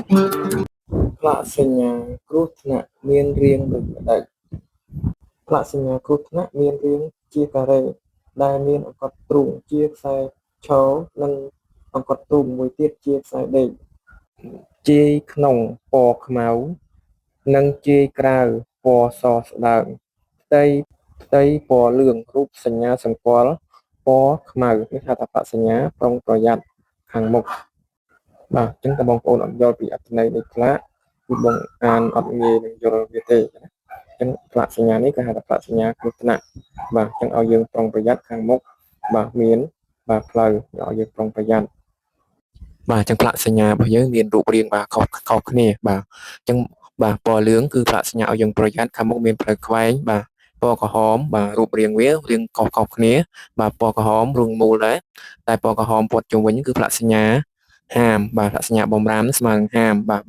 ផ្លាកសញ្ញាគ្រោះថ្នាក់មានរាងដូចម្តេចផ្លាកសញ្ញាគ្រោះថ្នាក់មានរាងជាការ៉េដែលមានអង្កត់ទ្រូងជាខ្សែឈរនិងអង្កត់ទ្រូងមួយទៀតជាខ្សែដេកជាយក្នុងពណ៌ខ្មៅនិងជាយក្រៅពណ៌សស្ដើងផ្ទៃពណ៌លឿងរូបសញ្ញាសម្គាល់ពណ៌ខ្មៅនេះហៅថាផ្លាកសញ្ញាប្រុងប្រយ័ត្នខាងមុខបាទអញ្ចឹងតើបងប្អូនអត់យល់ពីអត្ថន័យនៃផ្លាកគឺបងអានអត់ងាយនឹងយល់វាទេណាអញ្ចឹងផ្លាកសញ្ញានេះគេហៅថាផ្លាកសញ្ញាគ្រោះថ្នាក់បាទអញ្ចឹងឲ្យយើងប្រុងប្រយ័ត្នខាងមុខបាទមានបាទផ្លូវឲ្យយើងប្រុងប្រយ័ត្នបាទអញ្ចឹងផ្លាកសញ្ញារបស់យើងមានរូបរាងបាទខុសគ្នាបាទអញ្ចឹងបាទពណ៌លឿងគឺផ្លាកសញ្ញាឲ្យយើងប្រយ័ត្នខាងមុខមានផ្លូវខ្វែងបាទពណ៌ក្រហមបាទរូបរាងវារាងខុសគ្នាបាទពណ៌ក្រហមរូងមូលដែរតែពណ៌ក្រហមព័ទ្ធជុំវិញគឺផ្លាកសញ្ញាហាមបាទផ្លាកសញ្ញាបំរាមស្មើនឹងហាមបាទ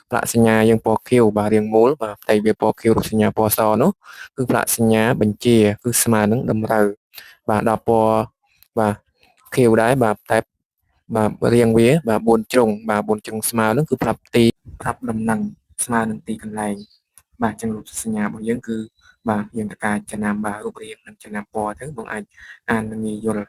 ផ្លាកសញ្ញាយើងពណ៌ខៀវបាទរាងមូលបាទផ្ទៃវាពណ៌ខៀវរូបសញ្ញាពណ៌សនោះគឺផ្លាកសញ្ញាបញ្ជាគឺស្មើនឹងតម្រូវបាទដល់ពណ៌បាទខៀវដែរបាទតែបាទរាងវាបាទ4ជ្រុងបាទ4ជ្រុងស្មើនឹងគឺប្រាប់ដំណឹងស្មើនឹងទីកន្លែងបាទចឹងរូបសញ្ញារបស់យើងគឺបាទយើងត្រូវការចំណាំបាទរូបរាងនិងចំណាំពណ៌ទៅបងអាចអាននិងងាយយល់